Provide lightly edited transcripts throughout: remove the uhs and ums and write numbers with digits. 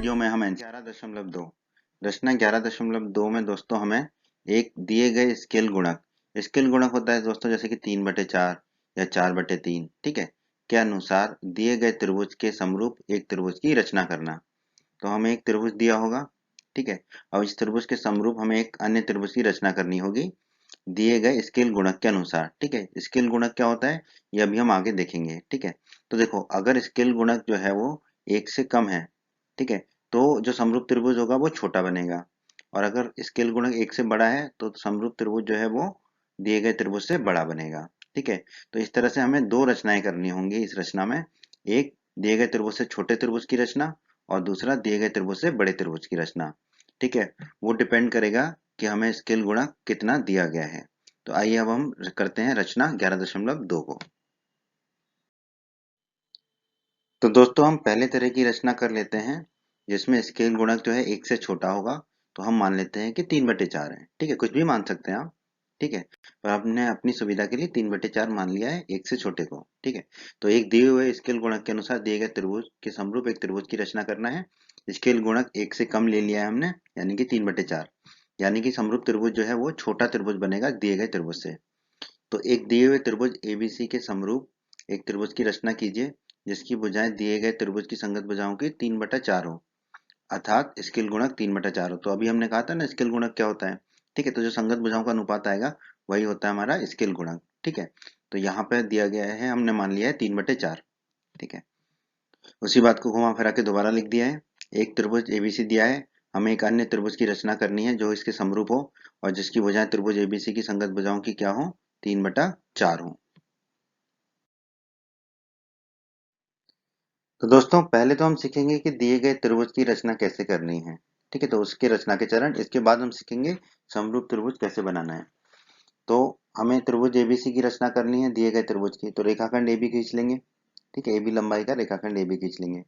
Video में हम 11.2 रचना 11.2 में दोस्तों हमें एक दिए गए स्केल गुणक होता है दोस्तों, जैसे कि 3/4 या 4/3, ठीक है, के अनुसार दिए गए त्रिभुज के समरूप एक त्रिभुज की रचना करना। तो हमें एक त्रिभुज दिया होगा, ठीक है। अब इस त्रिभुज के समरूप हमें एक अन्य त्रिभुज की रचना करनी होगी दिए गए स्केल गुणक के अनुसार, ठीक है। स्केल गुणक क्या होता है ये अभी हम आगे देखेंगे, ठीक है। तो देखो, अगर स्केल गुणक जो है वो 1 से कम है, ठीक है, तो जो समरूप त्रिभुज होगा वो छोटा बनेगा, और अगर स्केल गुणक 1 से बड़ा है तो समरूप त्रिभुज जो है वो दिए गए त्रिभुज से बड़ा बनेगा, ठीक है। तो इस तरह से हमें दो रचनाएं करनी होंगी इस रचना में, एक दिए गए त्रिभुज से छोटे त्रिभुज की रचना और दूसरा दिए गए त्रिभुज से बड़े त्रिभुज की रचना, ठीक है। वो डिपेंड करेगा कि हमें स्केल गुणक कितना दिया गया है। तो आइए अब हम करते हैं रचना 11.2 को। तो दोस्तों हम पहले तरह की रचना कर लेते हैं जिसमें स्केल गुणक जो है 1 से छोटा होगा। तो हम मान लेते हैं कि 3/4 है, ठीक है, कुछ भी मान सकते हैं आप, ठीक है, पर हमने अपनी सुविधा के लिए 3/4 मान लिया है 1 से छोटे को, ठीक है। तो एक दिए हुए स्केल गुणक के अनुसार दिए गए त्रिभुज के समरूप एक त्रिभुज की रचना करना है। स्केल गुणक 1 से कम ले लिया है हमने, यानी कि 3/4, यानी कि समरूप त्रिभुज जो है वो छोटा त्रिभुज बनेगा दिए गए त्रिभुज से। तो एक दिए हुए त्रिभुज एबीसी के समरूप एक त्रिभुज की रचना कीजिए जिसकी भुजाएं दिए गए त्रिभुज की संगत भुजाओं की 3/4 हो, अर्थात स्केल गुणक 3/4 हो। तो अभी हमने कहा था ना स्केल गुणक क्या होता है, ठीक है। तो जो संगत भुजाओं का अनुपात आएगा वही होता है हमारा स्केल गुणक, ठीक है। तो यहाँ पे दिया गया है, हमने मान लिया है 3/4, ठीक है। उसी बात को घुमा फिरा के दोबारा लिख दिया है। एक त्रिभुज एबीसी दिया है, हमें एक अन्य त्रिभुज की रचना करनी है जो इसके समरूप हो और जिसकी भुजाएं त्रिभुज एबीसी की संगत भुजाओं की क्या हो, 3/4 हो। तो दोस्तों पहले तो हम सीखेंगे कि दिए गए त्रिभुज की रचना कैसे करनी है, ठीक है। तो उसके रचना के चरण, इसके बाद हम सीखेंगे समरूप त्रिभुज कैसे बनाना है। तो हमें त्रिभुज एबीसी की रचना करनी है दिए गए त्रिभुज की, तो रेखाखंड एबी खींच लेंगे, ठीक है, एबी लंबाई का रेखाखंड एबी खींच लेंगे।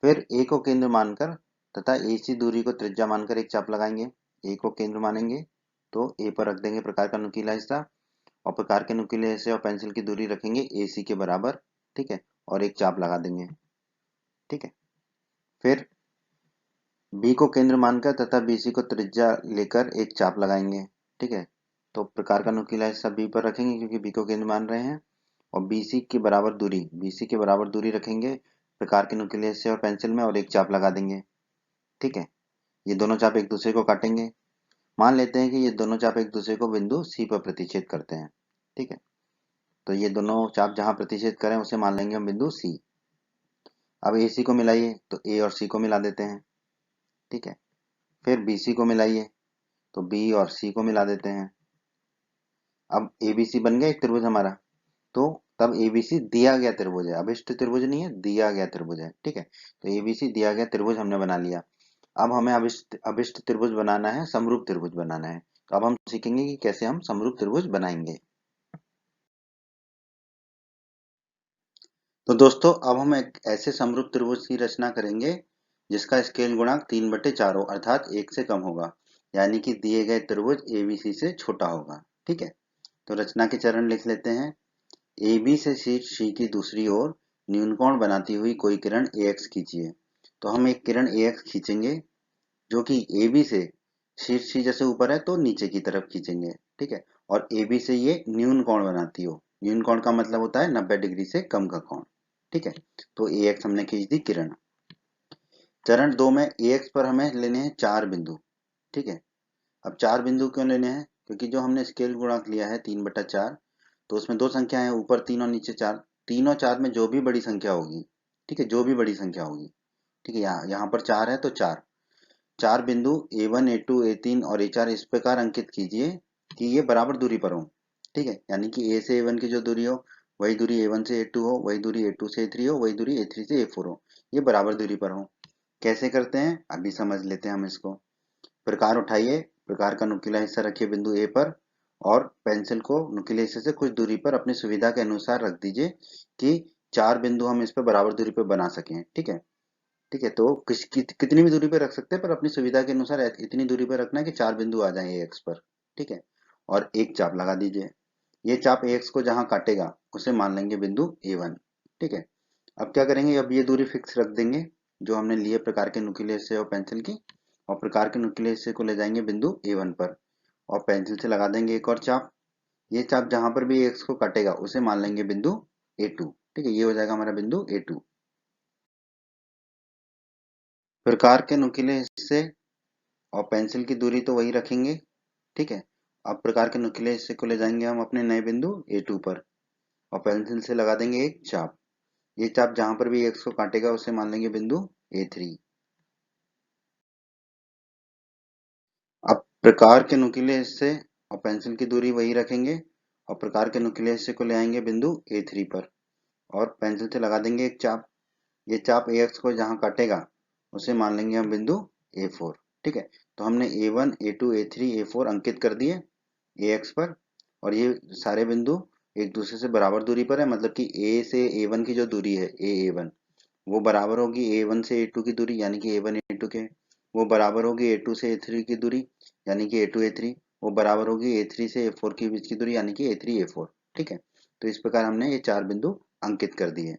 फिर ए को केंद्र मानकर तथा एसी दूरी को त्रिज्या मानकर एक चाप लगाएंगे। ए को केंद्र मानेंगे तो ए पर रख देंगे प्रकार का नुकीला हिस्सा, और प्रकार के नुकीले हिस्से और पेंसिल की दूरी रखेंगे एसी के बराबर, ठीक है, और एक चाप लगा देंगे, ठीक है। फिर बी को केंद्र मानकर तथा बीसी को त्रिज्या लेकर एक चाप लगाएंगे, ठीक है। तो प्रकार का नुकीला हिस्सा बी पर रखेंगे क्योंकि बी को केंद्र मान रहे हैं, और बीसी के बराबर दूरी रखेंगे प्रकार के नुकीले हिस्से और पेंसिल में, और एक चाप लगा देंगे, ठीक है। ये दोनों चाप एक दूसरे को काटेंगे। मान लेते हैं कि ये दोनों चाप एक दूसरे को बिंदु सी पर प्रतिच्छेद करते हैं, ठीक है। तो ये दोनों चाप जहां प्रतिच्छेद करें उसे मान लेंगे हम बिंदु सी। अब ए सी को मिलाइए तो ए और सी को मिला देते हैं, ठीक है। फिर बी सी को मिलाइए तो बी और सी को मिला देते हैं। अब एबीसी बन गया एक त्रिभुज हमारा। तो तब एबीसी दिया गया त्रिभुज है, अभिष्ट त्रिभुज नहीं है, दिया गया त्रिभुज है, ठीक है। तो एबीसी दिया गया त्रिभुज हमने बना लिया। अब हमें अभिष्ट अभिष्ट त्रिभुज बनाना है, समरूप त्रिभुज बनाना है। तो अब हम सीखेंगे कि कैसे हम समरूप त्रिभुज बनाएंगे। तो दोस्तों अब हम एक ऐसे समरूप त्रिभुज की रचना करेंगे जिसका स्केल गुणांक 3/4 हो, अर्थात 1 से कम होगा, यानी कि दिए गए त्रिभुज एबीसी से छोटा होगा, ठीक है। तो रचना के चरण लिख लेते हैं। AB से शीर्ष C की दूसरी ओर न्यूनकोण बनाती हुई कोई किरण AX खींचिए। तो हम एक किरण AX खींचेंगे जो कि AB से शीर्ष C जैसे ऊपर है तो नीचे की तरफ खींचेंगे, ठीक है। और AB से ये न्यूनकोण बनाती हो, न्यूनकोण का मतलब होता है 90 डिग्री से कम का कोण, ठीक है। तो AX हमने खींच दी किरण। चरण 2 में AX पर हमें लेने हैं 4 बिंदु, ठीक है। अब 4 बिंदु क्यों लेने हैं, क्योंकि जो हमने स्केल गुणांक लिया है 3/4, तो उसमें दो संख्याएं हैं, ऊपर 3 और नीचे 4। 3 और 4 में जो भी बड़ी संख्या होगी, ठीक है, जो भी बड़ी संख्या होगी, ठीक है, यहाँ यहाँ पर 4 है तो 4 4 बिंदु A1 A2 A3 और A4 इस प्रकार अंकित कीजिए कि ये बराबर दूरी पर हो, ठीक है। यानी कि A से A1 की जो दूरी हो वही दूरी A1 से A2 हो, वही दूरी A2 से A3 हो, वही दूरी A3 से A4 हो, ये बराबर दूरी पर हो। कैसे करते हैं अभी समझ लेते हैं हम इसको। प्रकार उठाइए, प्रकार का नुकीला हिस्सा रखिए बिंदु ए पर, और पेंसिल को नुकीले हिस्से से कुछ दूरी पर अपनी सुविधा के अनुसार रख दीजिए कि 4 बिंदु हम इस पर बराबर दूरी पर बना सकें, ठीक है। ठीक है, तो कितनी भी दूरी पर रख सकते हैं, पर अपनी सुविधा के अनुसार इतनी दूरी पर रखना है कि 4 बिंदु आ जाए एक्स पर, ठीक है। और एक चाप लगा दीजिए। ये चाप एक्स को जहां काटेगा उसे मान लेंगे बिंदु A1, ठीक है। अब क्या करेंगे, अब ये दूरी फिक्स रख देंगे, जो हमने लिए प्रकार के नुकीले हिस्से और पेंसिल की, और प्रकार के नुकीले हिस्से को ले जाएंगे बिंदु A1 पर और पेंसिल से लगा देंगे एक और चाप। ये चाप जहां पर भी एक्स को काटेगा उसे मान लेंगे बिंदु A2। ठीक है, ये हो जाएगा हमारा बिंदु A2। प्रकार के नुकीले हिस्से और पेंसिल की दूरी तो वही रखेंगे। ठीक है, अब प्रकार के नुकीले हिस्से को ले जाएंगे हम अपने नए बिंदु A2 पर और पेंसिल से लगा देंगे एक चाप। ये चाप जहां पर भी एक्स को काटेगा उसे मान लेंगे बिंदु A3। अब प्रकार के नुकीले हिस्से और पेंसिल की दूरी वही रखेंगे और प्रकार के नुकीले हिस्से को ले आएंगे बिंदु A3 पर और पेंसिल से लगा देंगे एक चाप। ये चाप AX को जहां काटेगा उसे मान लेंगे हम बिंदु A4। ठीक है, तो हमने A1, A2, A3, A4 अंकित कर दिए AX पर और ये सारे बिंदु एक दूसरे से बराबर दूरी पर है, मतलब कि A से A1 की जो दूरी है A1 वो बराबर होगी A1 से A2 की दूरी यानी कि A1 A2 के, वो बराबर होगी A2 से A3 की दूरी यानी कि A2 A3, वो बराबर होगी A3 से A4 के बीच की दूरी यानी कि A3 A4। ठीक है, तो इस प्रकार हमने ये चार बिंदु अंकित कर दिए।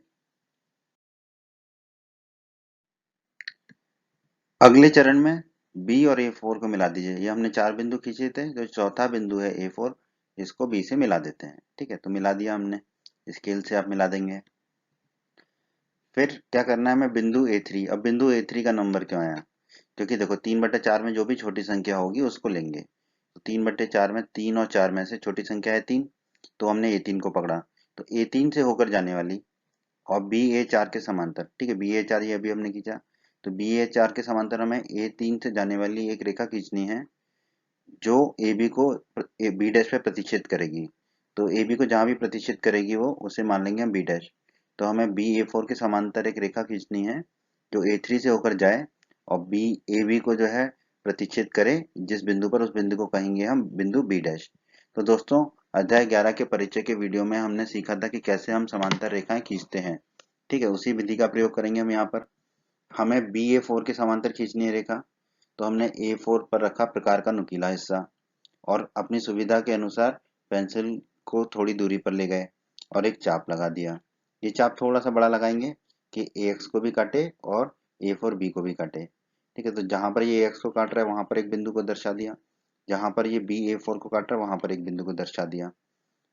अगले चरण में B और A4 को मिला दीजिए। ये हमने चार बिंदु खींचे थे, जो चौथा बिंदु है A4 इसको B से मिला देते हैं। ठीक है, तो मिला दिया हमने, स्केल से आप मिला देंगे। फिर क्या करना है हमें बिंदु A3। अब बिंदु A3 का नंबर क्यों आया, क्योंकि देखो 3/4 में जो भी छोटी संख्या होगी उसको लेंगे। तो 3/4 में 3 और 4 में से छोटी संख्या है 3, तो हमने A3 को पकड़ा। तो A3 से होकर जाने वाली और BA4 के समांतर, ठीक है BA4 ये अभी हमने खींचा, तो BA4 के समांतर हमें A3 से जाने वाली एक रेखा खींचनी है जो AB को B डैश पे प्रतिच्छेद करेगी। तो AB को जहां भी प्रतिच्छेद करेगी वो उसे मान लेंगे हम B डैश। तो हमें BA4 के समांतर एक रेखा खींचनी है जो A3 से होकर जाए और AB को जो है प्रतिच्छेद करे जिस बिंदु पर, उस बिंदु को कहेंगे हम बिंदु B डैश। तो दोस्तों अध्याय 11 के परिचय के वीडियो में हमने सीखा था कि कैसे हम समांतर रेखाएं खींचते हैं। ठीक है, उसी विधि का प्रयोग करेंगे हम यहाँ पर। हमें BA4 के समांतर खींचनी है रेखा, तो हमने A4 पर रखा प्रकार का नुकीला हिस्सा और अपनी सुविधा के अनुसार पेंसिल को थोड़ी दूरी पर ले गए और एक चाप लगा दिया। ये चाप थोड़ा सा बड़ा लगाएंगे कि AX को भी काटे और A4 B को भी काटे। ठीक है, तो जहां पर ये AX को काट रहा है वहां पर एक बिंदु को दर्शा दिया, जहां पर ये B A4 को काट रहा है वहां पर एक बिंदु को दर्शा दिया।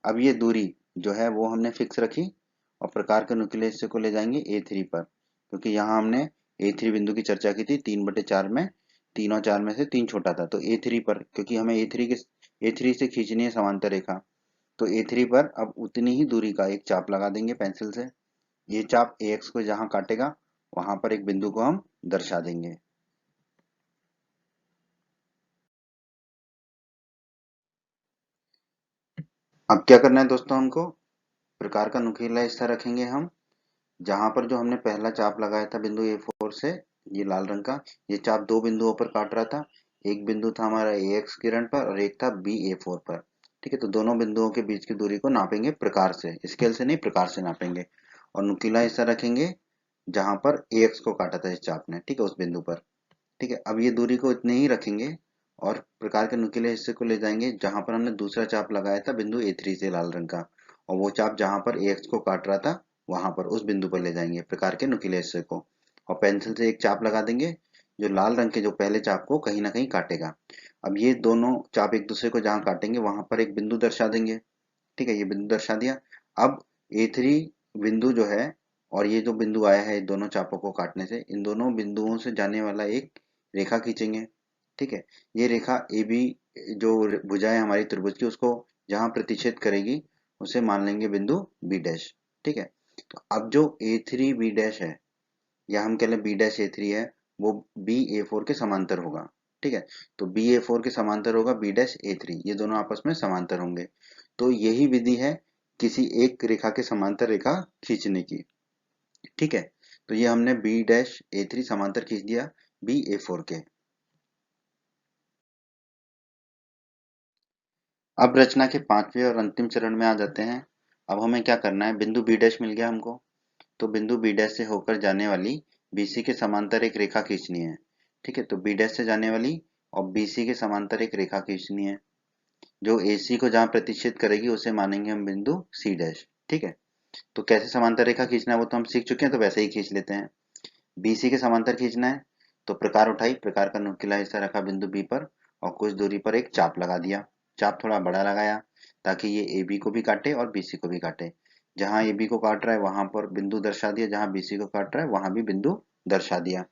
अब ये दूरी जो है वो हमने फिक्स रखी और प्रकार के नुकीले हिस्से को ले जाएंगे A3 पर, क्योंकि यहाँ हमने A3 बिंदु की चर्चा की थी 3/4 में, 3 और 4 में से 3 छोटा था, तो A3 पर क्योंकि हमें A3 से खींचनी है समांतर रेखा, तो A3 पर अब उतनी ही दूरी का एक चाप लगा देंगे पेंसिल से। ये चाप AX को जहां काटेगा वहां पर एक बिंदु को हम दर्शा देंगे। अब क्या करना है दोस्तों, हमको प्रकार का नुकीला हिस्सा रखेंगे हम जहां पर जो हमने पहला चाप लगाया था बिंदु A4 से, ये लाल रंग का, ये चाप दो बिंदुओं पर काट रहा था। एक बिंदु था हमारा AX किरण पर और एक था BA4 पर। ठीक है, तो दोनों बिंदुओं के बीच की दूरी को नापेंगे प्रकार से, स्केल से नहीं प्रकार से नापेंगे और नुकीला हिस्सा रखेंगे जहां पर AX को काटा था इस चाप ने। ठीक है, उस बिंदु पर। ठीक है, अब ये दूरी को इतने ही रखेंगे और प्रकार के नुकीले हिस्से को ले जाएंगे जहां पर हमने दूसरा चाप लगाया था बिंदु A3 से लाल रंग का, और वो चाप जहां पर AX को काट रहा था वहां पर उस बिंदु पर ले जाएंगे प्रकार के नुकीले हिस्से को और पेंसिल से एक चाप लगा देंगे जो लाल रंग के जो पहले चाप को कहीं ना कहीं काटेगा। अब ये दोनों चाप एक दूसरे को जहां काटेंगे वहां पर एक बिंदु दर्शा देंगे। ठीक है, ये बिंदु दर्शा दिया। अब A3 बिंदु जो है और ये जो बिंदु आया है दोनों चापों को काटने से, इन दोनों बिंदुओं से जाने वाला एक रेखा खींचेंगे। ठीक है, ये रेखा AB जो भुजा है हमारी त्रिभुज की उसको जहां प्रतिच्छेद करेगी उसे मान लेंगे बिंदु B डैश। ठीक है, तो अब जो A3 B डैश है या हम कह लें B डैश A3 है वो BA4 के समांतर होगा। ठीक है, तो BA4 के समांतर होगा B डैश A3, ये दोनों आपस में समांतर होंगे। तो यही विधि है किसी एक रेखा के समांतर रेखा खींचने की। ठीक है, तो ये हमने B डैश A3 समांतर खींच दिया BA4 के। अब रचना के पांचवें और अंतिम चरण में आ जाते हैं। अब हमें क्या करना है, बिंदु B डैश मिल गया हमको, तो बिंदु B डैश से होकर जाने वाली BC के समांतर एक रेखा खींचनी है। ठीक है, तो B डैश से जाने वाली और BC के समांतर एक रेखा खींचनी है जो AC को जहां प्रतिच्छेद करेगी उसे मानेंगे हम बिंदु C डैश। ठीक है, तो कैसे समांतर रेखा खींचना है वो तो हम सीख चुके हैं, तो वैसे ही खींच लेते हैं। बीसी के समांतर खींचना है, तो प्रकार उठाई, प्रकार का नुकीला हिस्सा रखा बिंदु बी पर और कुछ दूरी पर एक चाप लगा दिया। चाप थोड़ा बड़ा लगाया ताकि ये ए बी को भी काटे और बीसी को भी काटे। जहां ए बी को काट रहा है वहां पर बिंदु दर्शा दिया, जहां बीसी को काट रहा है वहां भी बिंदु दर्शा दिया।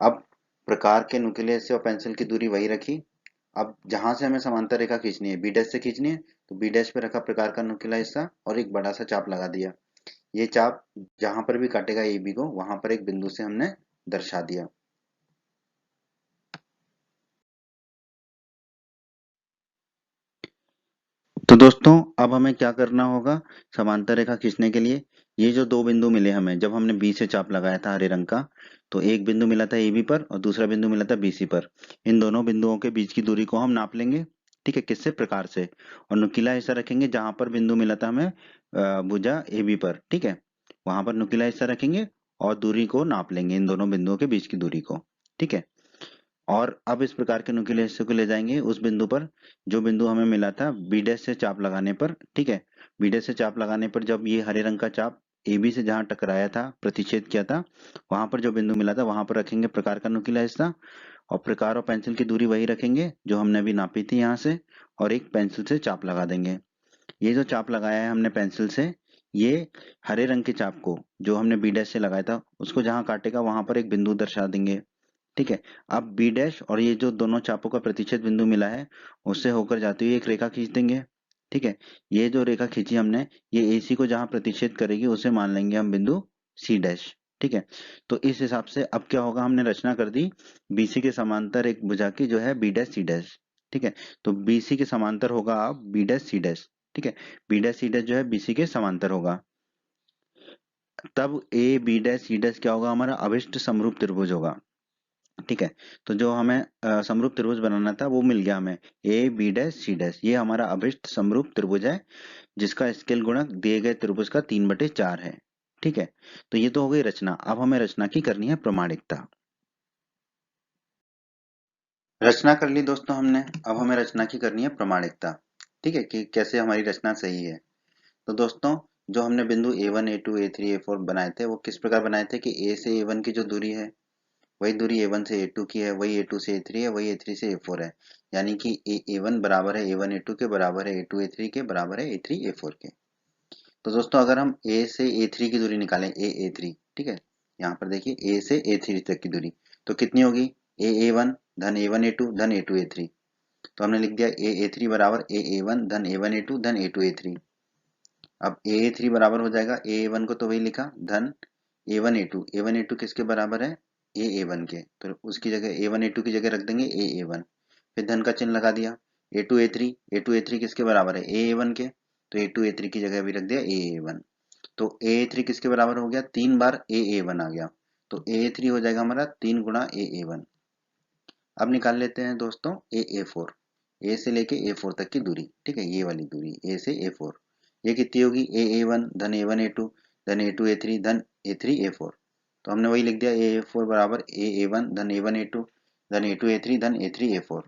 अब प्रकार के नुकीले हिस्से और पेंसिल की दूरी वही रखी। अब जहां से हमें समांतर रेखा खींचनी है, बी डैश से खींचनी है, तो बी डैश पे रखा प्रकार का नुकीला हिस्सा और एक बड़ा सा चाप लगा दिया। ये चाप जहां पर भी काटेगा ए बी को, वहां पर एक बिंदु से हमने दर्शा दिया। तो दोस्तों अब हमें क्या करना होगा समांतर रेखा खींचने के लिए। ये जो दो बिंदु मिले हमें जब हमने बी से चाप लगाया था हरे रंग का, तो एक बिंदु मिला था ए बी पर और दूसरा बिंदु मिला था बीसी पर। इन दोनों बिंदुओं के बीच की दूरी को हम नाप लेंगे। ठीक है, किससे? प्रकार से। और नुकीला हिस्सा रखेंगे जहां पर बिंदु मिला था हमें भुजा ए बी पर। ठीक है, वहां पर नुकीला हिस्सा रखेंगे और दूरी को नाप लेंगे, इन दोनों बिंदुओं के बीच की दूरी को। ठीक है, और अब इस प्रकार के नुकीले हिस्से को ले जाएंगे उस बिंदु पर जो बिंदु हमें मिला था बी डैश से चाप लगाने पर। ठीक है, बी डैश से चाप लगाने पर जब ये हरे रंग का चाप ए बी से जहां टकराया था, प्रतिच्छेद किया था, वहां पर जो बिंदु मिला था वहां पर रखेंगे प्रकार का नुकीला हिस्सा और प्रकार और पेंसिल की दूरी वही रखेंगे जो हमने अभी नापी थी यहाँ से, और एक पेंसिल से चाप लगा देंगे। ये जो चाप लगाया है हमने पेंसिल से, ये हरे रंग के चाप को जो हमने बी डैश से लगाया था उसको जहां काटेगा वहां पर एक बिंदु दर्शा देंगे। ठीक है, अब बी डैश और ये जो दोनों चापों का प्रतिच्छेद बिंदु मिला है उससे होकर जाती हुई एक रेखा खींच देंगे। ठीक है, ये जो रेखा खींची हमने, ये एसी को जहां प्रतिच्छेद करेगी उसे मान लेंगे हम बिंदु सी डैश। ठीक है, तो इस हिसाब से अब क्या होगा, हमने रचना कर दी बीसी के समांतर एक भुजा की जो है बी डैश सी डैश। ठीक है, तो बीसी के समांतर होगा अब बी डैश सी डैश। ठीक है, बी डैश सी डैश जो है बीसी के समांतर होगा। तब A B dash C dash क्या होगा, हमारा अभिष्ट समरूप त्रिभुज होगा। ठीक है, तो जो हमें समरूप त्रिभुज बनाना था वो मिल गया हमें, A B dash C dash, ये हमारा अभिष्ट समरूप त्रिभुज है जिसका स्केल गुणक दिए गए त्रिभुज का 3/4 है। ठीक है, तो ये तो हो गई रचना। अब हमें रचना की करनी है प्रमाणिकता। रचना कर ली दोस्तों हमने, अब हमें रचना की करनी है प्रमाणिकता। ठीक है, कि कैसे हमारी रचना सही है। तो दोस्तों जो हमने बिंदु A1 A2 A3 A4 बनाए थे वो किस प्रकार बनाए थे कि A से A1 की जो दूरी है वही दूरी A1 से A2 की है, वही A2 से A3 है, वही A3 से A4 है। यानी कि A1 बराबर है A1 A2 के, बराबर है A2 A3 के, बराबर है A3 A4 के। तो दोस्तों अगर हम A से A3 की दूरी निकालें, A3, ठीक है, यहाँ पर देखिए A से A3 तक की दूरी तो कितनी होगी, A1 धन A1 A2 धन A2 A3। तो हमने लिख दिया A3 बराबर A1 धन A1 A2 धन A2 A3। अब A3 बराबर हो जाएगा A1 को तो वही लिखा धन A1 A2। A1 A2 किसके बराबर है, A1 के, तो उसकी जगह A1 A2 की जगह रख देंगे A1। फिर धन का चिन्ह लगा दिया। A2 A3, A2 A3 किसके बराबर है, A1 के, तो A2 A3 की जगह भी रख दिया A1। तो A3 किसके बराबर हो गया, 3 बार A1 आ गया, तो A3 हो जाएगा हमारा 3 गुणा A1। अब निकाल लेते हैं दोस्तों A4, A से लेके A4 तक की दूरी। ठीक है, ये वाली दूरी A से A4 ये कितनी होगी, A1 धन A1 A2 धन A2 A3 धन A3 A4। तो हमने वही लिख दिया A4 बराबर A1 धन A1 A2 धन A2 A3 धन A3 A4।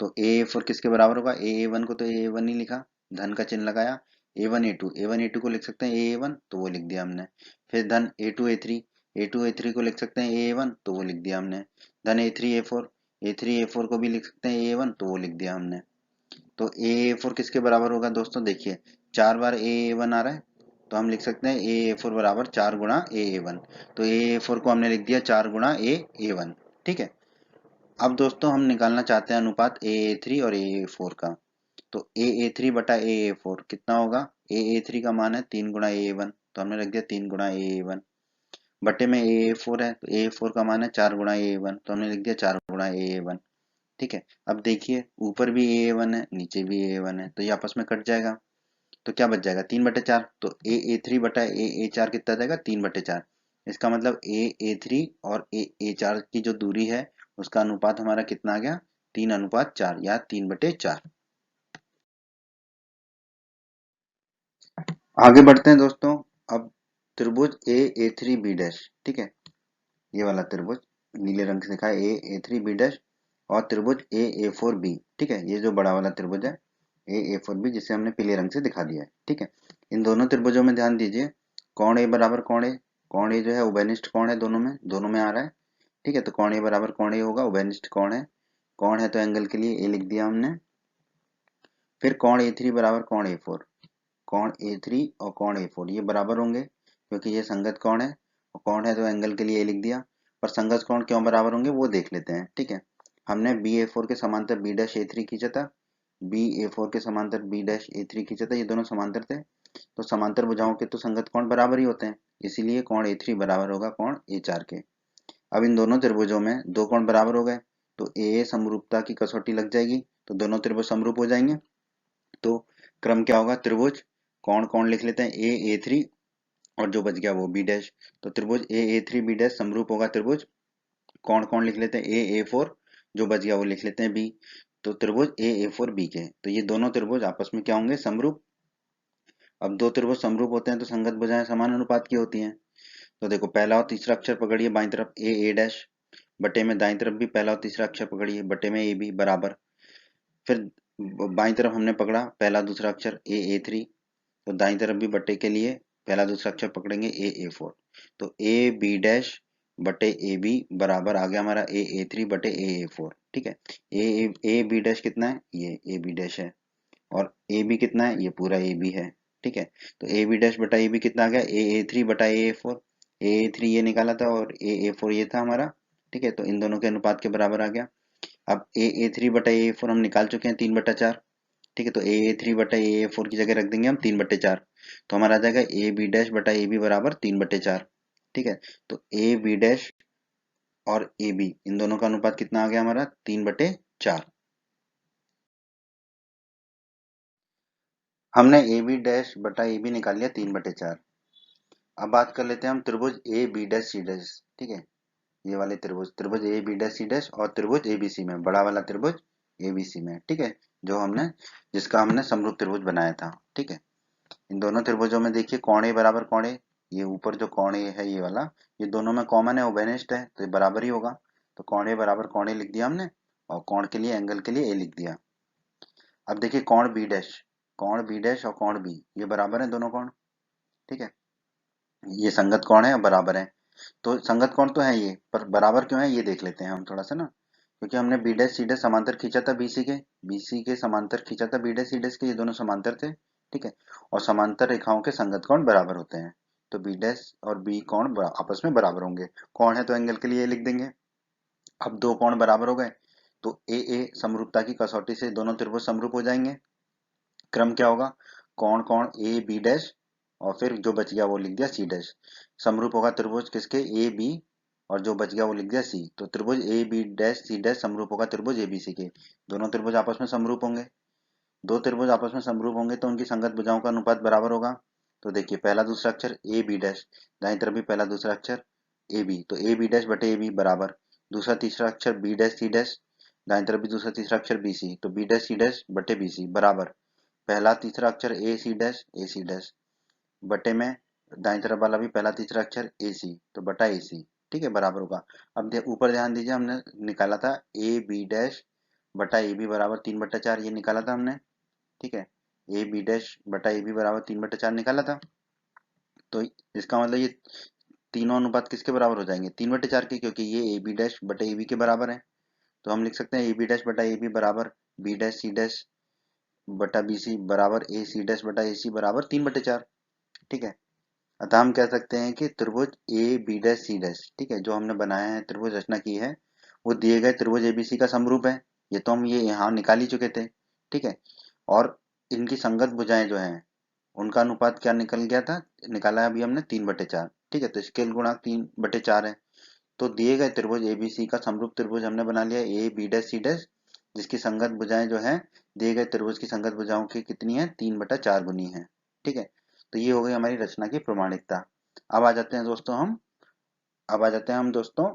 तो A4 किसके बराबर होगा, A1 को तो A1 ही लिखा, धन का चिन्ह लगाया। A1 A2 को लिख सकते हैं A1, तो वो लिख दिया हमने। फिर धन A2 A3 को लिख सकते हैं A1, तो वो लिख दिया हमने। धन A3 A4 को भी लिख सकते हैं A1, तो वो लिख दिया हमने। तो A4 किसके बराबर होगा दोस्तों, देखिए 4 बार A1 आ रहा है, तो हम लिख सकते हैं A4 बराबर 4 गुणा A1। तो A4 को हमने लिख दिया 4 गुणा A1। ठीक है, अब दोस्तों हम निकालना चाहते हैं अनुपात A3 और A4 का। तो A3 बटा A4 कितना होगा, A3 का मान है 3 गुणा A1, तो हमने रख दिया 3 गुणा A1 बटे में A4 है, तो A4 का मान है 4 गुणा A1, तो हमने लिख दिया 4 गुणा A1। ठीक है, अब देखिए ऊपर भी A1 है नीचे भी A1 है, तो ये आपस में कट जाएगा, तो क्या बच जाएगा 3/4। तो A3 बटा A4 कितना जाएगा, 3/4। इसका मतलब A3 और A4 की जो दूरी है उसका अनुपात हमारा कितना आ गया, 3:4 या 3/4। आगे बढ़ते हैं दोस्तों। अब त्रिभुज A3 B डैश, ठीक है, ये वाला त्रिभुज नीले रंग से लिखा है A3 B डैश, और त्रिभुज A4B, ठीक है, ये जो बड़ा वाला त्रिभुज है A4B जिसे हमने पीले रंग से दिखा दिया है। ठीक है, इन दोनों त्रिभुजों में ध्यान दीजिए, कोण A बराबर कोण A, कोण ए जो है उभयनिष्ठ कोण है, दोनों में आ रहा है। ठीक है, तो कोण ए बराबर कोण ए होगा, उभयनिष्ठ कोण है तो एंगल के लिए ए लिख दिया हमने। फिर कोण ए थ्री बराबर कोण ए फोर, कोण ए थ्री और कोण ए फोर ये बराबर होंगे क्योंकि ये संगत कोण है, और कोण है तो एंगल के लिए ए लिख दिया। पर संगत कोण क्यों बराबर होंगे वो देख लेते हैं। ठीक है, हमने बी ए फोर के समांतर बी डैश ए थ्री खींचा था, बी ए फोर के समांतर बी डैश ए थ्री खींचा था, ये दोनों समांतर थे। तो समांतर भुजाओं के तो संगत कोण बराबर ही होते हैं, इसीलिए कोण ए थ्री बराबर होगा कोण ए चार के। अब इन दोनों त्रिभुजों में दो कोण बराबर हो गए तो ए समरूपता की कसौटी लग जाएगी, तो दोनों त्रिभुज समरूप हो जाएंगे। तो क्रम क्या होगा, त्रिभुज कोण कोण लिख लेते हैं ए थ्री और जो बच गया वो बी डैश। तो त्रिभुज ए थ्री बी डैश समरूप होगा त्रिभुज कोण कोण लिख लेते हैं ए फोर, जो बच गया वो लिख लेते हैं बी। तो त्रिभुज ए फोर बी के, तो ये दोनों त्रिभुज आपस में क्या होंगे, समरूप। अब दो त्रिभुज समरूप होते हैं तो संगत भुजाएं समान अनुपात की होती हैं। तो देखो पहला और तीसरा अक्षर पकड़िए बाईं तरफ ए डैश, बटे में दाईं तरफ भी पहला और तीसरा अक्षर पकड़िए बटे में ए बी बराबर। फिर बाईं तरफ हमने पकड़ा पहला दूसरा अक्षर ए थ्री, तो दाईं तरफ भी बटे के लिए पहला दूसरा अक्षर पकड़ेंगे ए फोर। तो ए बी डैश बटे ए बी बराबर आ गया हमारा ए थ्री बटे ए फोर। ठीक है, ए बी डैश कितना है, ये ए बी डैश है, और ए बी कितना है, ये पूरा ए बी है। ठीक है, तो ए बी डैश बटा ए बी कितना आ गया, ए थ्री बटा ए फोर, ए थ्री ये निकाला था और ए फोर ये था हमारा। ठीक है, तो इन दोनों के अनुपात के बराबर आ गया। अब ए थ्री बटा ए फोर हम निकाल चुके हैं 3/4। ठीक है, तो ए थ्री बटा ए फोर की जगह रख देंगे हम 3/4, तो हमारा आ जाएगा ए बी डैश बटा ए बी बराबर 3/4। ठीक है, तो ए बी डैश और ए बी इन दोनों का अनुपात कितना आ गया हमारा 3/4। हमने ए बी डैश बटा ए बी निकाल लिया 3/4। अब बात कर लेते हैं हम त्रिभुज A B dash C dash. ठीक है, ये वाले त्रिभुज त्रिभुज A B dash C dash और त्रिभुज ए बी सी में, बड़ा वाला त्रिभुज ए बी सी में। ठीक है, जो हमने जिसका हमने समरूप त्रिभुज बनाया था। ठीक है, इन दोनों त्रिभुजों में देखिए कोण ए बराबर कोण ए, ये ऊपर जो कोण ए है ये वाला, ये दोनों में कॉमन है, उभयनिष्ठ है, तो ये बराबर ही होगा। तो कोण ए बराबर कोण ए लिख दिया हमने, और कोण के लिए एंगल के लिए ए लिख दिया। अब देखिए कोण बी डैश और कोण बी ये बराबर है दोनों कोण। ठीक है, ये संगत कोण है और बराबर है। तो संगत कोण तो है ये, पर बराबर क्यों है ये देख लेते हैं हम थोड़ा सा ना, क्योंकि हमने बी डैश सी डैश समांतर खींचा था बीसी के समांतर खींचा था बी डैश सी डैश के, ये दोनों समांतर थे। ठीक है, और समांतर रेखाओं के संगत कोण बराबर होते हैं, तो बी डैश और बी कोण आपस में बराबर होंगे। कोण है तो एंगल के लिए लिख देंगे। अब दो कोण बराबर हो गए तो ए समरूपता की कसौटी से दोनों त्रिभुज समरूप हो जाएंगे। क्रम क्या होगा, कोण कोण ए बी डैश और फिर जो बच गया वो लिख दिया सी डैश। समरूप होगा त्रिभुज किसके, ए बी, और जो बच गया वो लिख दिया सी। तो त्रिभुज A B dash C dash समरूप होगा त्रिभुज ए बी सी के। दोनों त्रिभुज आपस में समरूप होंगे, दो त्रिभुज आपस में समरूप होंगे तो उनकी संगत भुजाओं का अनुपात बराबर होगा। तो देखिए पहला दूसरा अक्षर ए बी डैश, दाईं तरफ भी पहला दूसरा अक्षर ए बी, तो ए बी डैश बटे ए बी बराबर। दूसरा तीसरा अक्षर बी डैश सी डैश, दाईं तरफ भी दूसरा तीसरा अक्षर बी सी, तो बी डैश सी डैश बटे बी सी बराबर। पहला तीसरा अक्षर ए सी डैश बटे में दाईं तरफ वाला भी पहला तीसरा अक्षर ए सी, तो बटा ए सी। ठीक है, बराबर होगा। अब ऊपर ध्यान दीजिए, हमने निकाला था ए बी डैश बटा ए बी बराबर 3/4, ये निकाला था हमने। ठीक है, ए बी डैश बटा ए बी बराबर 3/4 निकाला था। तो इसका मतलब ये तीनों अनुपात किसके बराबर हो जाएंगे, 3/4 के, क्योंकि ये ए बी डैश बटे ए बी के बराबर है। तो हम लिख सकते हैं ए बी डैश बटा ए बी बराबर बी डैश सी डैश बटा बी सी बराबर ए सी डैश बटा ए सी बराबर 3/4। ठीक है, अतः हम कह सकते हैं कि त्रिभुज A B dash C dash, ठीक है, जो हमने बनाया है त्रिभुज रचना की है, वो दिए गए त्रिभुज एबीसी का समरूप है। ये तो हम ये यहाँ निकाल ही चुके थे। ठीक है, और इनकी संगत भुजाएं जो हैं उनका अनुपात क्या निकल गया था, निकाला है अभी हमने 3/4। ठीक है, तो स्केल गुणांक 3/4 है। तो दिए गए त्रिभुज एबीसी का समरूप त्रिभुज हमने बना लिया A B dash C dash, जिसकी संगत भुजाएं जो है दिए गए त्रिभुज की संगत भुजाओं की कितनी है, 3/4 गुनी है। ठीक है, तो ये हो गई हमारी रचना की प्रमाणिकता। अब आ जाते हैं दोस्तों हम अब आ जाते हैं हम दोस्तों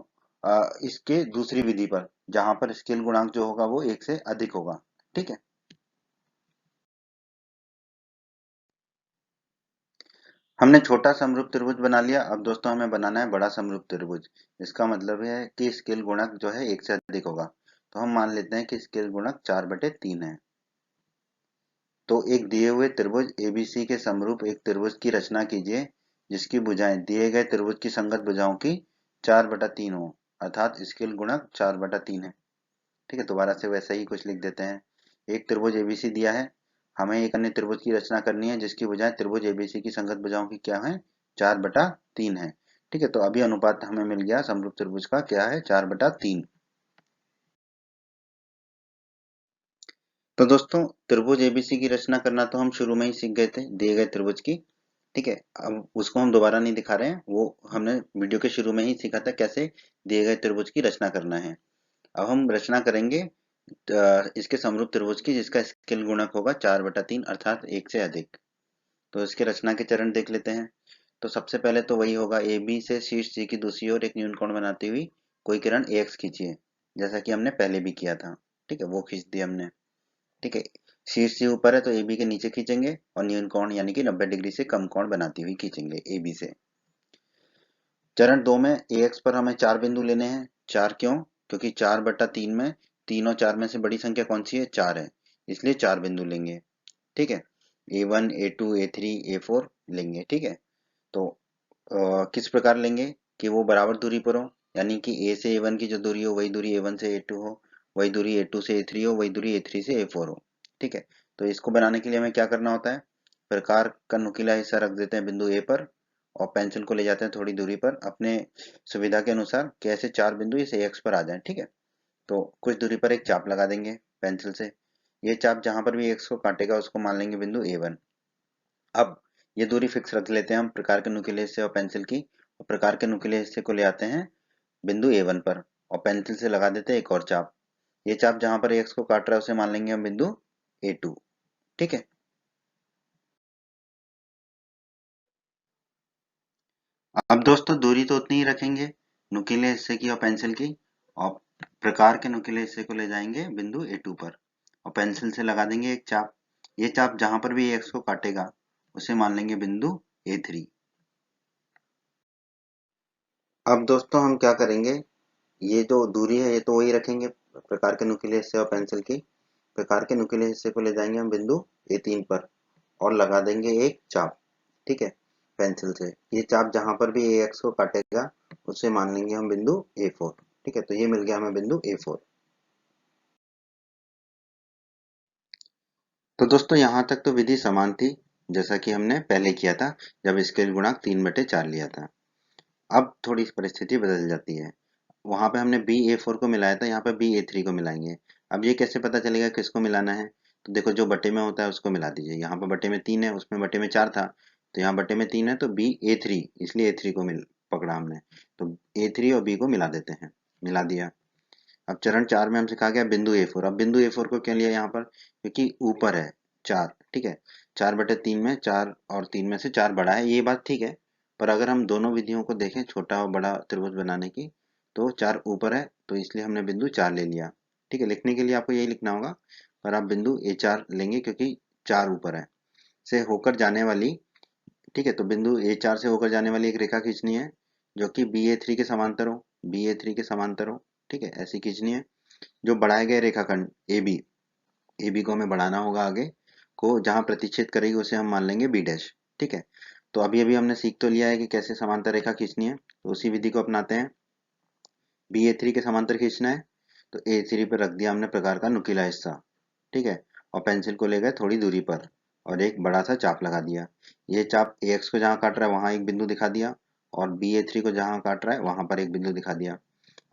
इसके दूसरी विधि पर, जहां पर स्केल गुणांक जो होगा वो 1 से अधिक होगा। ठीक है, हमने छोटा समरूप त्रिभुज बना लिया। अब दोस्तों हमें बनाना है बड़ा समरूप त्रिभुज। इसका मतलब है कि स्केल गुणक जो है 1 से अधिक होगा। तो हम मान लेते हैं कि स्केल गुणक 4/3 है। तो एक दिए हुए त्रिभुज एबीसी के समरूप एक त्रिभुज की रचना कीजिए जिसकी भुजाएं दिए गए त्रिभुज की संगत भुजाओं की 4/3 हो, अर्थात स्केल गुणक 4/3 है। ठीक है, दोबारा से वैसा ही कुछ लिख देते हैं। एक त्रिभुज एबीसी दिया है, हमें एक अन्य त्रिभुज की रचना करनी है जिसकी भुजाएं त्रिभुज एबीसी की संगत भुजाओं की क्या है, 4/3 है। ठीक है, तो अभी अनुपात हमें मिल गया समरूप त्रिभुज का, क्या है, 4/3। तो दोस्तों, त्रिभुज एबीसी की रचना करना तो हम शुरू में ही सीख गए थे दिए गए त्रिभुज की। ठीक है, अब उसको हम दोबारा नहीं दिखा रहे हैं, वो हमने वीडियो के शुरू में ही सीखा था कैसे दिए गए त्रिभुज की रचना करना है। अब हम रचना करेंगे इसके समरूप त्रिभुज की जिसका स्केल गुणक होगा 4/3 अर्थात एक से अधिक। तो इसके रचना के चरण देख लेते हैं। तो सबसे पहले तो वही होगा, ए बी से शीर्ष सी की दूसरी ओर एक न्यूनकोण बनाती हुई कोई किरण एक्स खींचिए, जैसा कि हमने पहले भी किया था। ठीक है, वो खींच दिया हमने। ठीक है, शीर्ष से ऊपर है तो ए बी के नीचे खींचेंगे और न्यूनकोण यानी कि 90 डिग्री से कम कोण बनाती हुई खींचेंगे ए बी से। चरण 2 में ए एक्स पर हमें 4 बिंदु लेने हैं। 4 क्यों? क्योंकि 4/3 में 3 और 4 में से बड़ी संख्या कौन सी है, 4 है, इसलिए 4 बिंदु लेंगे। ठीक है, A1 A2 A3 A4 लेंगे। ठीक है, तो किस प्रकार लेंगे कि वो बराबर दूरी पर हो, यानी कि ए से A1 की जो दूरी हो वही दूरी A1 से A2 हो, वही दूरी A2 से A3 हो, वही दूरी A3 से A4 हो। ठीक है, तो इसको बनाने के लिए हमें क्या करना होता है, प्रकार का नुकीला हिस्सा रख देते हैं बिंदु ए पर और पेंसिल को ले जाते हैं थोड़ी दूरी पर अपने सुविधा के अनुसार, कैसे 4 बिंदु इस एक्स पर आ जाए। ठीक है, तो कुछ दूरी पर एक चाप लगा देंगे पेंसिल से। ये चाप जहां पर भी एक्स को काटेगा उसको मान लेंगे बिंदु A1। अब ये दूरी फिक्स रख लेते हैं हम प्रकार के नुकीले हिस्से और पेंसिल की, और प्रकार के नुकीले हिस्से को ले आते हैं बिंदु A1 पर और पेंसिल से लगा देते हैं एक और चाप। ये चाप जहां पर एक्स को काट रहा है उसे मान लेंगे हम बिंदु A2। ठीक है, अब दोस्तों दूरी तो उतनी ही रखेंगे नुकीले हिस्से की और पेंसिल की, और प्रकार के नुकीले हिस्से को ले जाएंगे बिंदु A2 पर और पेंसिल से लगा देंगे एक चाप। ये चाप जहां पर भी एक्स को काटेगा उसे मान लेंगे बिंदु A3। अब दोस्तों हम क्या करेंगे, ये जो दूरी है ये तो वही रखेंगे प्रकार के नुकीले हिस्से और पेंसिल की। प्रकार के नुकीले हिस्से को ले जाएंगे हम बिंदु A3 पर और लगा देंगे एक चाप। ठीक है, पेंसिल से ये चाप जहां पर भी ए एक्स को काटेगा उसे मान लेंगे हम बिंदु A4। ठीक है, तो ये मिल गया हमें बिंदु A4। तो दोस्तों यहाँ तक तो विधि समान थी जैसा कि हमने पहले किया था जब स्केल गुणांक 3/4 लिया था। अब थोड़ी परिस्थिति बदल जाती है, वहां पे हमने BA4 को मिलाया था, यहाँ पे BA3 को मिलाएंगे। अब ये कैसे पता चलेगा किसको मिलाना है, तो देखो जो बटे में होता है उसको मिला दीजिए। यहाँ पे बटे में 3 है, उसमें बटे में 4 था, तो यहाँ बटे में 3 है तो BA3, इसलिए A3 को मिल पकड़ा हमने। तो A3 और B को मिला देते हैं, मिला दिया। अब चरण 4 में हमसे कहा गया बिंदु A4। अब बिंदु A4 को क्यों लिया यहाँ पर, क्योंकि ऊपर है 4। ठीक है, 4/3 में 4 और 3 में से 4 बड़ा है, ये बात ठीक है। पर अगर हम दोनों विधियों को देखें छोटा और बड़ा त्रिभुज बनाने की, तो 4 ऊपर है तो इसलिए हमने बिंदु 4 ले लिया। ठीक है, लिखने के लिए आपको यही लिखना होगा, पर आप बिंदु A4 लेंगे क्योंकि 4 ऊपर है से होकर जाने वाली। ठीक है, तो बिंदु A4 से होकर जाने वाली एक रेखा खींचनी है जो कि BA3 के समांतर हो, BA3 के समांतर हो। ठीक है, ऐसी खींचनी है। जो बढ़ाए गए रेखाखंड AB, AB को हमें बढ़ाना होगा आगे को, जहां प्रतिच्छेद करेगी उसे हम मान लेंगे B डैश। ठीक है, तो अभी अभी हमने सीख तो लिया है कि कैसे समांतर रेखा खींचनी है, तो उसी विधि को अपनाते हैं। BA3 के समांतर खींचना है तो A3 पर रख दिया हमने प्रकार का नुकीला हिस्सा। ठीक है, और पेंसिल को ले गए थोड़ी दूरी पर और एक बड़ा सा चाप लगा दिया। ये चाप AX को जहां काट रहा है वहां एक बिंदु दिखा दिया और BA3 को जहां काट रहा है वहां पर एक बिंदु दिखा दिया।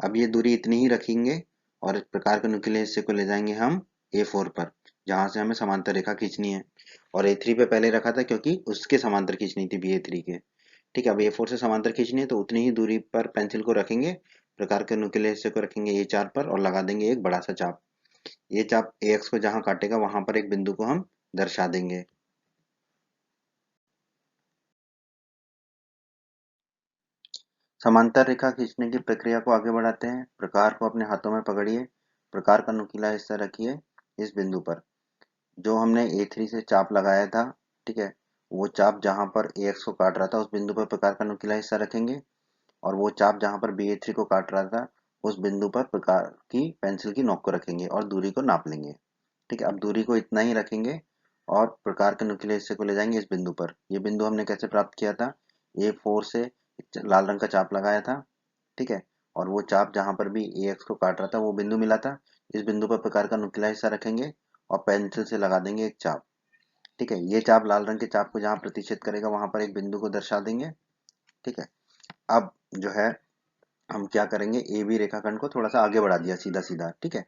अब ये दूरी इतनी ही रखेंगे और इस प्रकार के नुकीले हिस्से को ले जाएंगे हम A4 पर, जहां से हमें समांतर रेखा खींचनी है। और A3 पे पहले रखा था क्योंकि उसके समांतर खींचनी थी BA3 के। ठीक है, अब A4 से समांतर खींचनी है तो उतनी ही दूरी पर पेंसिल को रखेंगे, प्रकार के नुकीले हिस्से को रखेंगे A4 पर और लगा देंगे एक बड़ा सा चाप। ये चाप AX को जहां काटेगा वहां पर एक बिंदु को हम दर्शा देंगे। समांतर रेखा खींचने की प्रक्रिया को आगे बढ़ाते हैं। प्रकार को अपने हाथों में पकड़िए, प्रकार का नुकीला हिस्सा रखिए इस बिंदु पर जो हमने A3 से चाप लगाया था। ठीक है, वो चाप जहां पर AX को काट रहा था उस बिंदु पर प्रकार का नुकीला हिस्सा रखेंगे और वो चाप जहां पर BA3 को काट रहा था उस बिंदु पर प्रकार की पेंसिल की नोक को रखेंगे और दूरी को नाप लेंगे। ठीक है, अब दूरी को इतना ही रखेंगे और प्रकार के नुकीले हिस्से को ले जाएंगे इस बिंदु पर। ये बिंदु हमने कैसे प्राप्त किया था, A4 से लाल रंग का चाप लगाया था, ठीक है, और वो चाप जहां पर भी AX को काट रहा था वो बिंदु मिला था। इस बिंदु पर प्रकार का नुकीला हिस्सा रखेंगे और पेंसिल से लगा देंगे एक चाप, ठीक है। ये चाप लाल रंग के चाप को जहां प्रतिच्छेद करेगा वहां पर एक बिंदु को दर्शा देंगे, ठीक है। अब जो है हम क्या करेंगे, ए बी रेखाखंड को थोड़ा सा आगे बढ़ा दिया सीधा सीधा, ठीक है।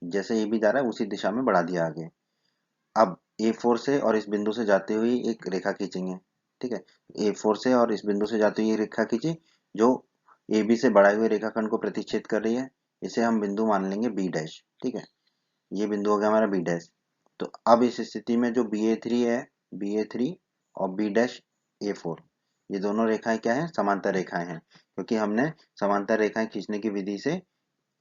जैसे ए बी जा रहा है उसी दिशा में बढ़ा दिया आगे। अब A4 से और इस बिंदु से जाते हुए एक रेखा खींचेंगे, ठीक है। A4 से और इस बिंदु से जाते हुए रेखा खींची जो ए बी से बढ़ाए हुए रेखाखंड को प्रतिच्छेद कर रही है। इसे हम बिंदु मान लेंगे बी डैश, ठीक है। ये बिंदु हो गया हमारा बी डैश। तो अब इस स्थिति में जो BA3 है, BA3 और बी डैश A4, ये दोनों रेखाएं क्या है, समांतर रेखाएं हैं, क्योंकि हमने समांतर रेखाएं खींचने की विधि से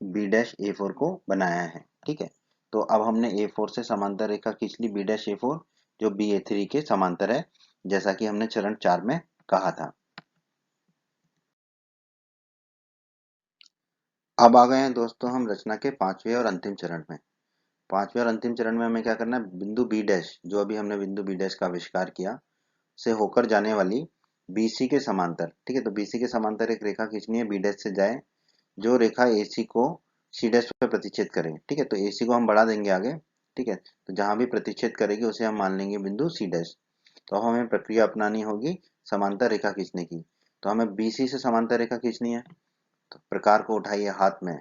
बी डैश A4 को बनाया है, ठीक है। तो अब हमने A4 से समांतर रेखा खींच ली बी डैश A4 जो BA3 के समांतर है, जैसा कि हमने चरण 4 में कहा था। अब आ गए हैं दोस्तों हम रचना के पांचवें और अंतिम चरण में। पांचवें और अंतिम चरण में हमें क्या करना है, बिंदु बी डैश, जो अभी हमने बिंदु बी डैश का आविष्कार किया, से होकर जाने वाली BC के समांतर, ठीक है। तो BC के समांतर एक रेखा खींचनी है, बी डैश से जाए, जो रेखा AC को C डैश पर प्रतिच्छेद करे, ठीक है। तो AC को हम बढ़ा देंगे आगे, ठीक है। तो जहां भी प्रतिच्छेद करेगी उसे हम मान लेंगे बिंदु C डैश। तो अब हमें प्रक्रिया अपनानी होगी समांतर रेखा खींचने की। तो हमें BC से समांतर रेखा खींचनी है, तो प्रकार को उठाइए हाथ में,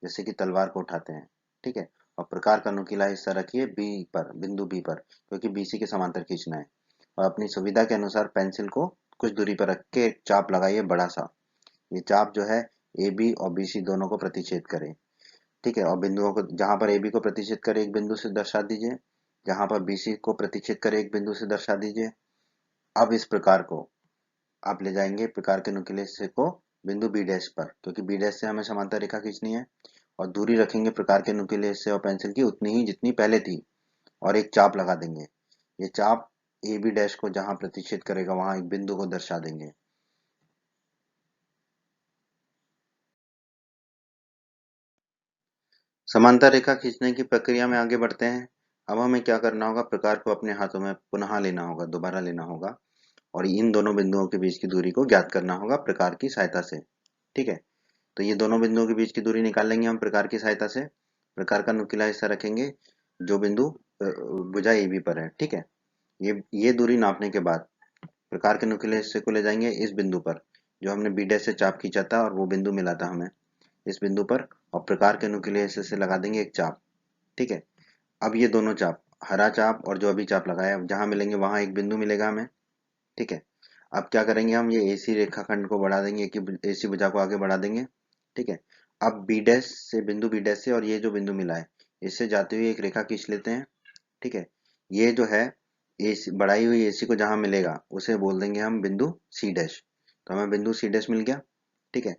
जैसे कि तलवार को उठाते हैं, ठीक है। और प्रकार का नुकीला हिस्सा रखिए बी पर, बिंदु बी पर, क्योंकि BC के समांतर खींचना है। और अपनी सुविधा के अनुसार पेंसिल को कुछ दूरी पर रख के एक चाप लगाइए बड़ा सा। ये चाप जो है AB और BC दोनों को प्रतिच्छेद करे, ठीक है। और बिंदुओं को, जहां पर AB को प्रतिच्छेद करे एक बिंदु से दर्शा दीजिए, जहां पर BC को प्रतिच्छेद करे एक बिंदु से दर्शा दीजिए। अब इस प्रकार को आप ले जाएंगे प्रकार के नुकीले हिस्से को बिंदु बी डैश पर, क्योंकि बी डैश से हमें समांतर रेखा खींचनी है। और दूरी रखेंगे प्रकार के नुकीले हिस्से और पेंसिल की उतनी ही जितनी पहले थी, और एक चाप लगा देंगे। ये चाप ए बी डैश को जहां प्रतिच्छेद करेगा वहां एक बिंदु को दर्शा देंगे। समांतर रेखा खींचने की प्रक्रिया में आगे बढ़ते हैं। अब हमें क्या करना होगा, प्रकार को अपने हाथों में पुनः लेना होगा, दोबारा लेना होगा, और इन दोनों बिंदुओं के बीच की दूरी को ज्ञात करना होगा प्रकार की सहायता से, ठीक है। तो ये दोनों बिंदुओं के बीच की दूरी निकाल लेंगे हम प्रकार की सहायता से। प्रकार का नुकीला हिस्सा रखेंगे जो बिंदु भुजा AB पर है, ठीक है। ये दूरी नापने के बाद प्रकार के नुकीले हिस्से को ले जाएंगे इस बिंदु पर, जो हमने बी डैश से चाप खींचा था और वो बिंदु मिला था हमें, इस बिंदु पर, और प्रकार के नुकीले हिस्से से लगा देंगे एक चाप, ठीक है। अब ये दोनों चाप, हरा चाप और जो अभी चाप लगाया, जहां मिलेंगे वहां एक बिंदु मिलेगा हमें, ठीक है। अब क्या करेंगे, हम ये AC रेखाखंड को बढ़ा देंगे, AC भुजा को आगे बढ़ा देंगे, ठीक है। अब बी डैश से, बिंदु बी डैश से, और ये जो बिंदु मिला है इससे जाते हुए एक रेखा खींच लेते हैं, ठीक है। ये जो है AC, बढ़ाई हुई AC को जहां मिलेगा उसे बोल देंगे हम बिंदु C डैश। तो हमें बिंदु C डैश मिल गया, ठीक है।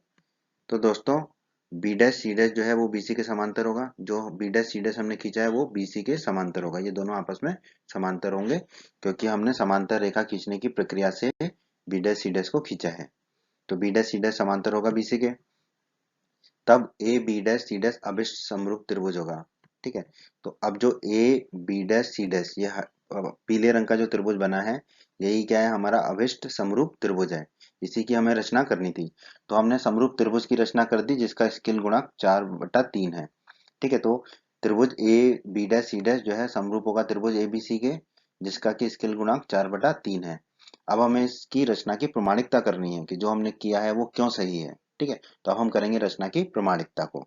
तो दोस्तों बी डैश सी डैश जो है वो BC के समांतर होगा, जो बी डैश सी डैश हमने खींचा है वो BC के समांतर होगा। ये दोनों आपस में समांतर होंगे, क्योंकि हमने समांतर रेखा खींचने की प्रक्रिया से बी डैश सी डैश को खींचा है। तो बी डैश सी डैश समांतर होगा BC के। तब A B dash C dash अभिष्ट समरूप त्रिभुज होगा, ठीक है। तो अब जो A B dash C dash, ये पीले रंग का जो त्रिभुज बना है, यही क्या है, हमारा अभिष्ट समरूप त्रिभुज है। इसी की हमें रचना करनी थी। तो हमने समरूप त्रिभुज की रचना कर दी, जिसका स्केल गुणांक 4/3 है, ठीक है। तो त्रिभुज A B dash C dash जो है समरूप होगा त्रिभुज ABC के, जिसका कि स्केल गुणांक 4/3 है। अब हमें इसकी रचना की प्रमाणिकता करनी है कि जो हमने किया है वो क्यों सही है, ठीक है। तो अब हम करेंगे रचना की प्रमाणिकता को।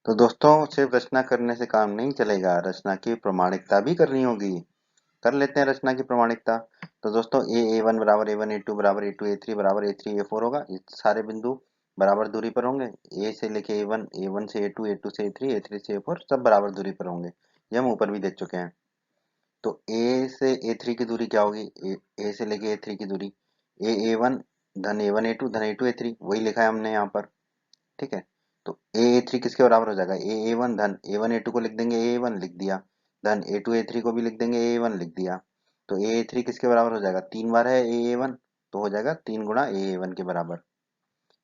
तो दोस्तों सिर्फ रचना करने से काम नहीं चलेगा, रचना की प्रमाणिकता भी करनी होगी। कर लेते हैं रचना की प्रमाणिकता। तो दोस्तों A1 बराबर A1 A2 बराबर A2 A3 बराबर A3 A4 होगा। ये सारे बिंदु बराबर दूरी पर होंगे। A से लेके A1, A1 से A2, A2 से A3, A3 से A4 सब बराबर दूरी पर होंगे। ये हम ऊपर भी देख चुके हैं। तो A से A3 की दूरी क्या होगी, A से लेके A3 की दूरी A1 धन A1 A2 धन A2 A3, वही लिखा है हमने यहाँ पर, ठीक है। तो A3 किसके बराबर हो जाएगा, A1 धन A1 A2 को लिख देंगे A1 लिख दिया, धन A2 A3 को भी लिख देंगे A1 लिख दिया। तो A3 किसके बराबर हो जाएगा, 3 बार है A1, तो हो जाएगा 3 गुणा A1 के बराबर।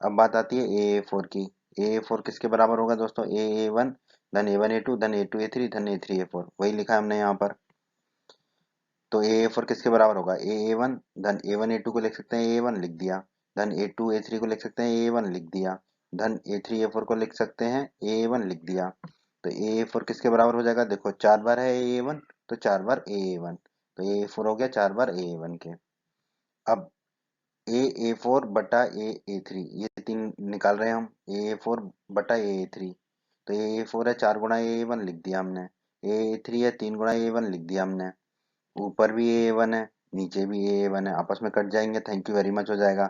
अब बात आती है A4 की। A4 किसके बराबर होगा दोस्तों, A1 धन A1 A2 धन A2 A3 धन A3 A4, वही लिखा है हमने यहाँ पर। तो ए फोर किसके बराबर होगा, ए वन, धन ए वन ए टू को लिख सकते हैं ए वन लिख दिया, धन ए टू ए थ्री को लिख सकते हैं ए वन लिख दिया, धन ए थ्री ए फोर को लिख सकते हैं ए वन लिख दिया। तो ए फोर किसके बराबर हो जाएगा, देखो 4 बार है ए वन, तो 4 बार ए वन, तो ए फोर हो गया 4 बार ए वन के। अब ए फोर बटा ए थ्री, ये तीन निकाल रहे हैं हम, ए फोर बटा ए थ्री, तो ए फोर है 4 गुणा ए वन लिख दिया हमने, ए थ्री है 3 गुणा ए वन लिख दिया हमने। ऊपर भी ए वन है, नीचे भी ए वन है, आपस में कट जाएंगे, थैंक यू वेरी मच हो जाएगा।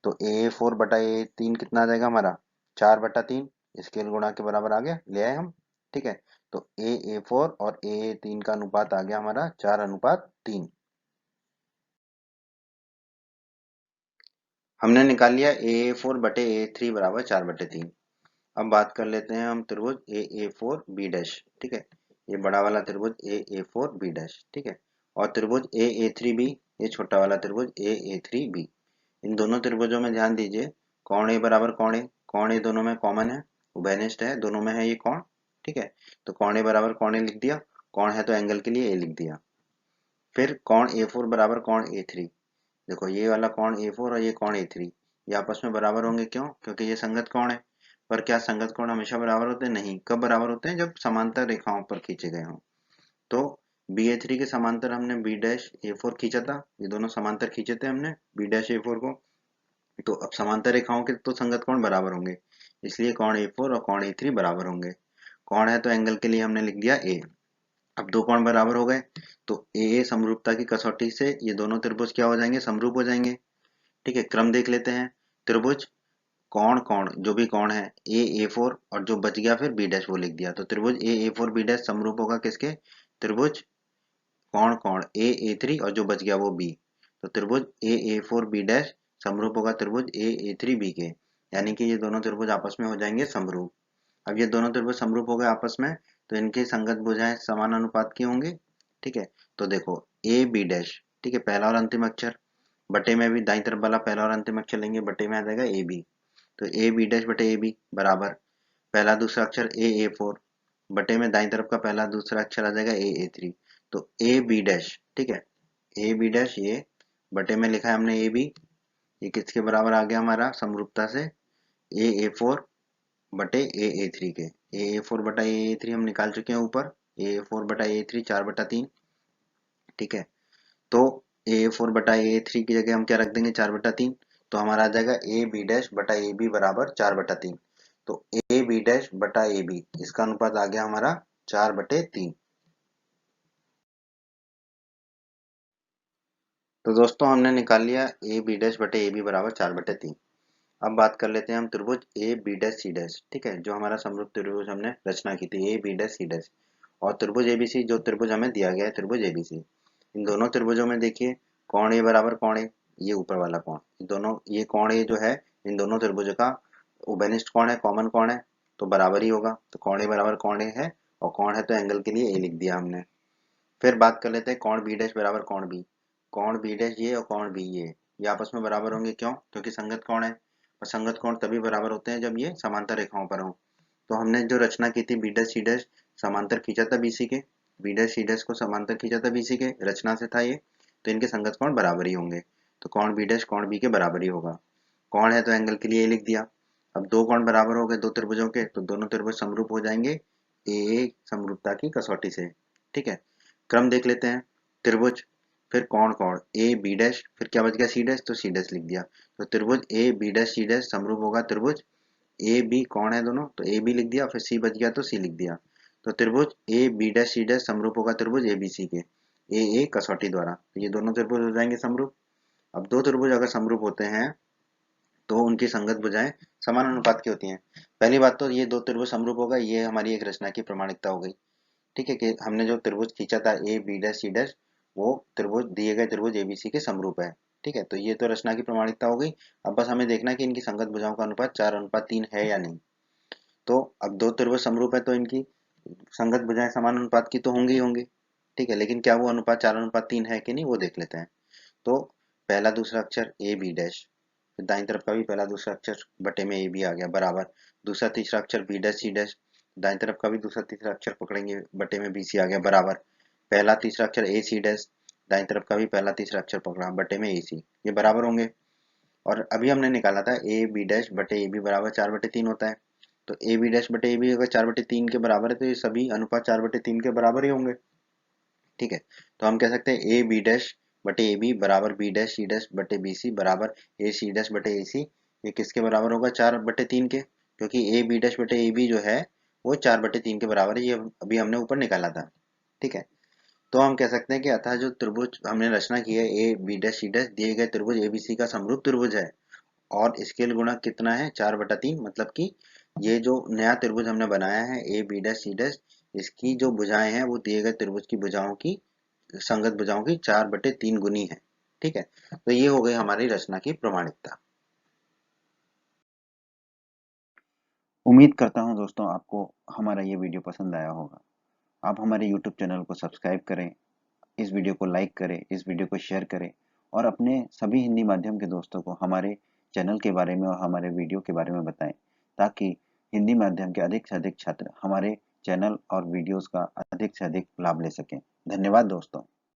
तो ए फोर बटा ए तीन कितना आ जाएगा हमारा, 4/3, स्केल गुणा के बराबर आ गया, ले आए हम। ठीक है, तो ए फोर और ए तीन का अनुपात आ गया हमारा 4:3। हमने निकाल लिया ए फोर बटे ए थ्री बराबर 4/3। अब बात कर लेते हैं हम त्रिभुज ए फोर बी डैश। ठीक है, ये बड़ा वाला त्रिभुज ए फोर बी डैश। ठीक है, और त्रिभुज ए थ्री बी, ये छोटा वाला त्रिभुज ए थ्री बी। इन दोनों त्रिभुजों में ध्यान दीजिए, कौन ए बराबर कौन ए, कौन ए दोनों में कॉमन है, उभयनिष्ठ है, दोनों में है ये कौन। ठीक है, तो कौन ए बराबर कौन ए लिख दिया, कौन है तो एंगल के लिए ए लिख दिया। फिर कौन ए फोर बराबर कौन ए थ्री, देखो ये वाला कौन ए फोर और ये कौन ए थ्री, ये आपस में बराबर होंगे, क्यों, क्योंकि ये संगत कौन है। पर क्या संगत कोण हमेशा बराबर होते हैं, नहीं। कब बराबर होते हैं, जब समांतर रेखाओं पर खींचे गए हों। तो बी ए थ्री के समांतर हमने बी डैश ए फोर खींचा था, ये दोनों समांतर खींचे थे हमने बी डैश ए फोर को। तो अब समांतर रेखाओं के तो संगत कोण बराबर होंगे, इसलिए कौन ए फोर और कौन ए थ्री बराबर होंगे। कौन है तो एंगल के लिए हमने लिख दिया ए। अब दो कोण बराबर हो गए, तो ए समरूपता की कसौटी से ये दोनों त्रिभुज क्या हो जाएंगे, समरूप हो जाएंगे। ठीक है, क्रम देख लेते हैं। त्रिभुज कौन कौन जो भी कौन है ए फोर, और जो बच गया फिर बी डैश वो लिख दिया। तो त्रिभुज ए फोर बी डैश समरूप होगा किसके, त्रिभुज कौन कौन ए थ्री और जो बच गया वो बी। तो त्रिभुज ए फोर बी डैश समरूप होगा त्रिभुज ए थ्री बी के, यानी कि ये दोनों त्रिभुज आपस में हो जाएंगे समरूप। अब ये दोनों त्रिभुज समरूप हो गए आपस में, तो इनकी संगत भुजाएं समान अनुपात की होंगी। ठीक है, तो देखो ए बी डैश, ठीक है, पहला और अंतिम अक्षर, बटे में भी दाईं तरफ वाला पहला और अंतिम अक्षर लेंगे, बटे में आ जाएगा ए बी। तो ए बी डैश बटे ए बी बराबर पहला दूसरा अक्षर ए फोर, बटे में दाईं तरफ का पहला दूसरा अक्षर आ जाएगा ए थ्री। तो ए बी डैश, ठीक है, ए बी डैश ये बटे में लिखा है हमने ए बी, ये किसके बराबर आ गया हमारा समरूपता से, ए फोर बटे ए थ्री के। ए फोर बटा ए थ्री हम निकाल चुके हैं ऊपर, ए फोर बटा ए थ्री 4/3। ठीक है, तो ए फोर बटा ए थ्री की जगह हम क्या रख देंगे 4/3, तो हमारा आ जाएगा ए बी डैश बटा ए बी बराबर 4/3। तो ए बी डैश बटा ए बी इसका अनुपात आ गया हमारा 4/3। तो दोस्तों हमने निकाल लिया ए बी डैश बटे ए बी बराबर 4/3। अब बात कर लेते हैं हम त्रिभुज A B dash C dash. ठीक है, जो हमारा समरूप त्रिभुज हमने रचना की थी A B dash C dash, और त्रिभुज एबीसी जो त्रिभुज हमें दिया गया है त्रिभुज एबीसी। इन दोनों त्रिभुजों में देखिए कौन ए बराबर कौन ए, ये ऊपर वाला कौन, दोनों ये कौन ए जो है इन दोनों त्रिभुजों का उभयनिष्ठ कौन है, कॉमन कौन है, तो बराबर ही होगा। तो कौन ए बराबर कौन ए है, और कौन है तो एंगल के लिए ए लिख दिया हमने। फिर बात कर लेते हैं कौन बी डैश बराबर कौन बी। कौन बी डैश ये और कौन बी ये आपस में बराबर होंगे, क्यों, क्योंकि संगत कौन है, और संगत कौन तभी बराबर होते हैं जब ये समांतर रेखाओं पर हों। तो हमने जो रचना की थी बी डैश सी डैश, समांतर खींचा था बीसी के, बी डैश सी डैश को समांतर खींचा था बीसी के, रचना से था ये, तो इनके संगत कौन बराबर ही होंगे। तो कौन बी डैश कौन बी के बराबर ही होगा। कौन है तो एंगल के लिए लिख दिया। अब दो कौन बराबर हो गए दो त्रिभुजों के, तो दोनों त्रिभुज समरूप हो जाएंगे ए समरूपता की कसौटी से। ठीक है, क्रम देख लेते हैं। त्रिभुज, फिर कौन कौन ए बी डैश, फिर क्या बच गया सी डैश, तो सी डैश लिख दिया। तो त्रिभुज A B dash C dash समरूप होगा त्रिभुज ए बी, कौन है दोनों, तो ए बी लिख दिया, फिर सी बच गया तो सी लिख दिया। तो त्रिभुज A B dash C dash समरूप होगा त्रिभुज ए बी सी के ए कसौटी द्वारा। तो ये दोनों त्रिभुज हो जाएंगे समरूप। अब दो त्रिभुज अगर समरूप होते हैं तो उनकी संगत भुजाएं समान अनुपात की होती हैं। पहली बात तो ये दो त्रिभुज समरूप होगा, ये हमारी एक रचना की प्रमाणिकता हो गई। ठीक है, कि हमने जो त्रिभुज खींचा था A B dash C dash, वो त्रिभुज दिए गए त्रिभुज एबीसी के समरूप है। ठीक है, तो ये तो रचना की प्रमाणिकता हो गई। अब बस हमें देखना है कि इनकी संगत भुजाओं का अनुपात 4:3 है या नहीं। तो अब दो त्रिभुज समरूप है तो इनकी संगत भुजाएं समान अनुपात की तो होंगी ही होंगी। ठीक है, लेकिन क्या वो अनुपात 4:3 है कि नहीं वो देख लेते हैं। तो पहला दूसरा अक्षर ए बी डैश, फिर दाईं तरफ का भी पहला दूसरा अक्षर बटे में ए बी आ गया बराबर, दूसरा तीसरा अक्षर बी डैश सी डैश, दाईं तरफ का भी दूसरा तीसरा अक्षर पकड़ेंगे बटे में बी सी आ गया बराबर, पहला तीसरा अक्षर ए सी डैश, दाईं तरफ का भी पहला तीसरा अक्षर पकड़ा बटे में AC, ये बराबर होंगे। और अभी हमने निकाला था ए बी डैश बटे ए बी बराबर 4/3 होता है। तो ए बी डैश बटे ए बी अगर 4/3 के बराबर है तो ये सभी अनुपात 4/3 के बराबर ही होंगे। ठीक है, तो हम कह सकते हैं ए बी डैश बटे ए बी बराबर बी डैश सी डैश बटे बी सी बराबर ए सी डैश बटे ए सी। ये किसके बराबर होगा? 4/3 के, क्योंकि ए बी डैश बटे ए बी जो है वो 4/3 के बराबर है, ये अभी हमने ऊपर निकाला था। ठीक है, तो हम कह सकते हैं कि अतः जो त्रिभुज हमने रचना की है A B dash C dash दिए गए त्रिभुज एबीसी का समरूप त्रिभुज है। और स्केल गुणक कितना है? 4/3, मतलब कि ये जो नया त्रिभुज हमने बनाया है A B dash C dash, इसकी जो भुजाएं हैं वो दिए गए त्रिभुज की भुजाओं की संगत भुजाओं की 4/3 गुनी है। ठीक है, तो ये हो गई हमारी रचना की प्रमाणिकता। उम्मीद करता हूं दोस्तों आपको हमारा ये वीडियो पसंद आया होगा। आप हमारे यूट्यूब चैनल को सब्सक्राइब करें, इस वीडियो को लाइक करें, इस वीडियो को शेयर करें और अपने सभी हिंदी माध्यम के दोस्तों को हमारे चैनल के बारे में और हमारे वीडियो के बारे में बताएं, ताकि हिंदी माध्यम के अधिक से अधिक छात्र हमारे चैनल और वीडियोस का अधिक से अधिक लाभ ले सकें। धन्यवाद दोस्तों।